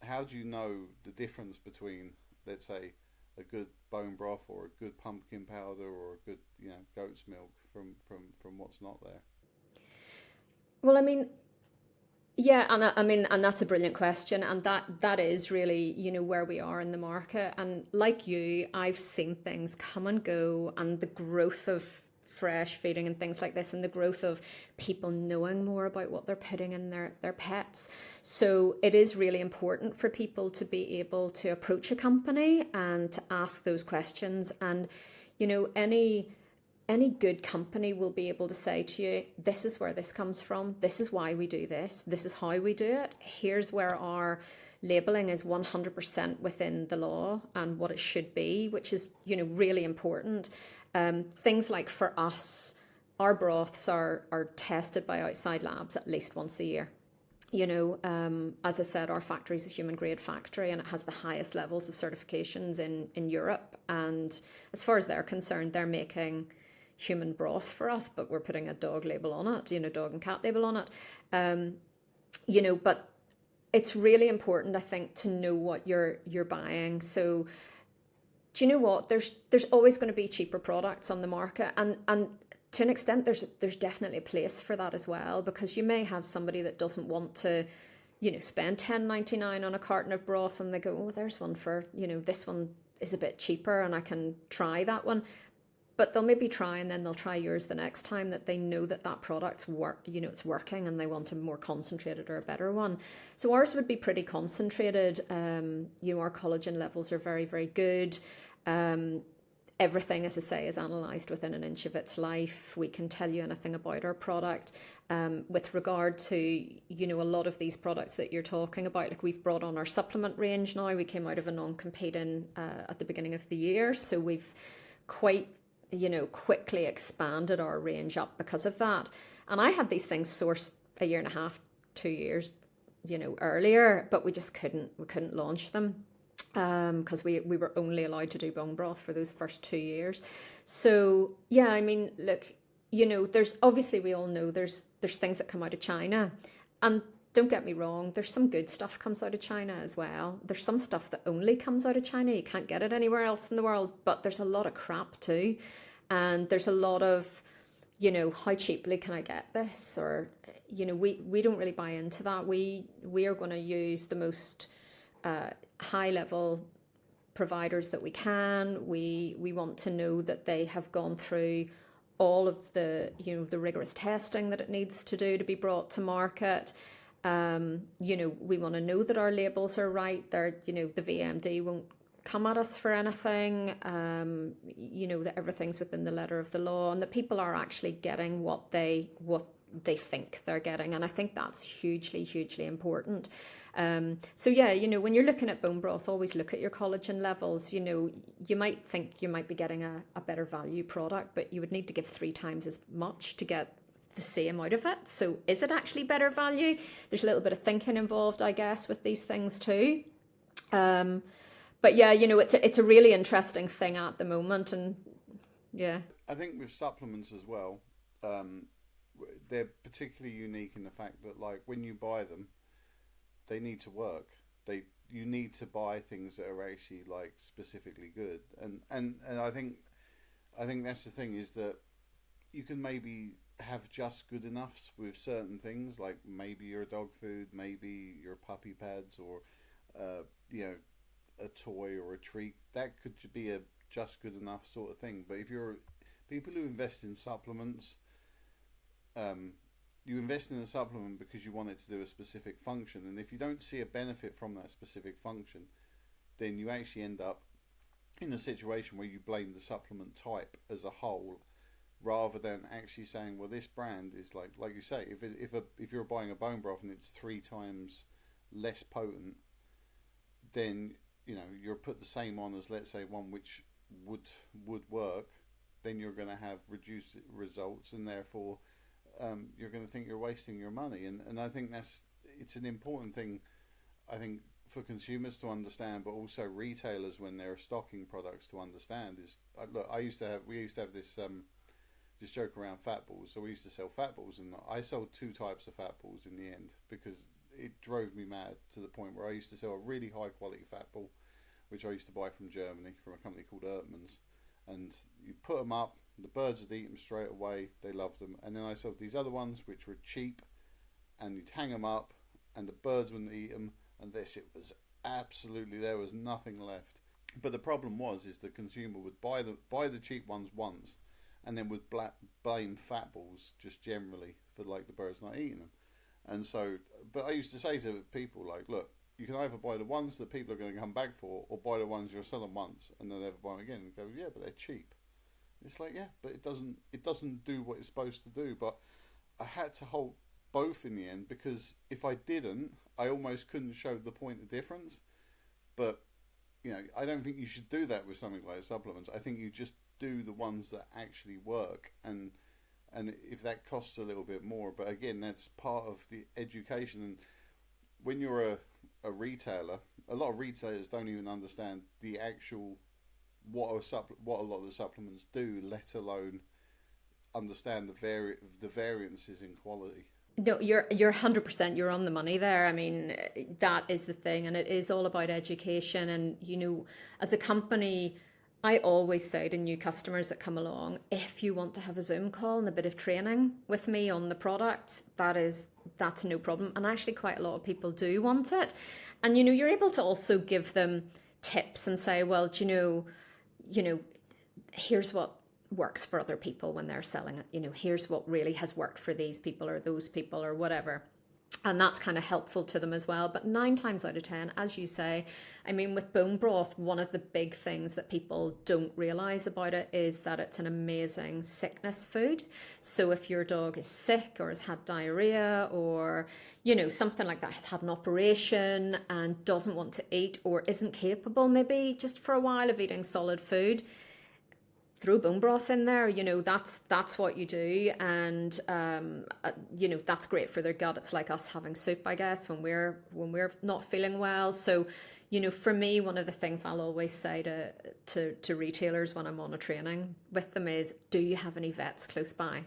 how do you know the difference between, let's say, a good bone broth or a good pumpkin powder or a good, goat's milk from what's not there? Well, I mean, yeah, and I mean, and that's a brilliant question, and that is really, where we are in the market. And like you, I've seen things come and go, and the growth of fresh feeding and things like this, and the growth of people knowing more about what they're putting in their pets. So it is really important for people to be able to approach a company and to ask those questions. And any good company will be able to say to you, this is where this comes from, this is why we do this is how we do it, here's where our labeling is 100% within the law and what it should be, which is really important. Things like, for us, our broths are tested by outside labs at least once a year. As I said, our factory is a human grade factory, and it has the highest levels of certifications in Europe. And as far as they're concerned, they're making human broth for us, but we're putting a dog label on it, dog and cat label on it. But it's really important, I think, to know what you're buying. So do you know what? There's always going to be cheaper products on the market, and to an extent, there's definitely a place for that as well, because you may have somebody that doesn't want to, spend 10.99 on a carton of broth, and they go, oh, there's one for, this one is a bit cheaper, and I can try that one. But they'll maybe try, and then they'll try yours the next time that they know that product's it's working, and they want a more concentrated or a better one. So ours would be pretty concentrated. Our collagen levels are very, very good. Everything, as I say, is analysed within an inch of its life. We can tell you anything about our product. With regard to, a lot of these products that you're talking about, like, we've brought on our supplement range now. We came out of a non-compete at the beginning of the year. So we've quite quickly expanded our range up because of that. And I had these things sourced a year and a half, 2 years, earlier, but we just couldn't launch them because we were only allowed to do bone broth for those first 2 years. So yeah, I mean, look, there's obviously, we all know there's things that come out of China, and don't get me wrong, there's some good stuff comes out of China as well. There's some stuff that only comes out of China. You can't get it anywhere else in the world, but there's a lot of crap too. And there's a lot of, how cheaply can I get this? Or, we don't really buy into that. We are going to use the most high level providers that we can. We want to know that they have gone through all of the, the rigorous testing that it needs to do to be brought to market. We want to know that our labels are right. They're, the VMD won't come at us for anything. That everything's within the letter of the law, and that people are actually getting what they think they're getting. And I think that's hugely, hugely important. So yeah, when you're looking at bone broth, always look at your collagen levels. You might think you might be getting a better value product, but you would need to give 3 times as much to get the same out of it. So is it actually better value? There's a little bit of thinking involved, I guess, with these things too. But yeah, it's a really interesting thing at the moment, and yeah. I think with supplements as well, they're particularly unique in the fact that, like, when you buy them, they need to work. You need to buy things that are actually, like, specifically good, and I think that's the thing, is that you can maybe have just good enoughs with certain things, like maybe your dog food, maybe your puppy pads, or a toy or a treat. That could be a just good enough sort of thing. But if you're people who invest in supplements, you invest in a supplement because you want it to do a specific function, and if you don't see a benefit from that specific function, then you actually end up in a situation where you blame the supplement type as a whole, rather than actually saying, well, this brand is like you say, if you're buying a bone broth and it's 3 times less potent, then you're put the same on as, let's say, one which would work, then you're going to have reduced results, and therefore you're going to think you're wasting your money. And I think it's an important thing, I think, for consumers to understand, but also retailers when they're stocking products to understand. Is look, we used to have this joke around fat balls. So we used to sell fat balls, and I sold 2 types of fat balls in the end, because it drove me mad to the point where I used to sell a really high quality fat ball, which I used to buy from Germany from a company called Ertmann's, and you put them up, the birds would eat them straight away, they loved them. And then I sold these other ones which were cheap, and you'd hang them up and the birds wouldn't eat them, and it was absolutely, there was nothing left. But the problem is the consumer would buy the cheap ones once, and then would blame fat balls just generally for like the birds not eating them. And so, but I used to say to people like, look, you can either buy the ones that people are going to come back for, or buy the ones you'll sell them once and they'll never buy them again. And go, yeah, but they're cheap. It's like, yeah, but it doesn't do what it's supposed to do. But I had to hold both in the end, because if I didn't, I almost couldn't show the point of difference. But I don't think you should do that with something like supplements. I think you just do the ones that actually work, and if that costs a little bit more, but again, that's part of the education. And when you're a retailer, a lot of retailers don't even understand the actual what a lot of the supplements do, let alone understand the variances in quality. No, you're 100%, you're on the money there. I mean, that is the thing, and it is all about education. And as a company, I always say to new customers that come along, if you want to have a Zoom call and a bit of training with me on the product, that's no problem. And actually quite a lot of people do want it. And you're able to also give them tips and say, well, here's what works for other people when they're selling it. Here's what really has worked for these people or those people or whatever. And that's kind of helpful to them as well. But 9 times out of 10, as you say, I mean, with bone broth, one of the big things that people don't realize about it is that it's an amazing sickness food. So if your dog is sick or has had diarrhea or, something like that, has had an operation and doesn't want to eat or isn't capable maybe just for a while of eating solid food, throw bone broth in there. That's what you do. And that's great for their gut. It's like us having soup, I guess, when we're not feeling well. So for me, one of the things I'll always say to retailers when I'm on a training with them is, do you have any vets close by?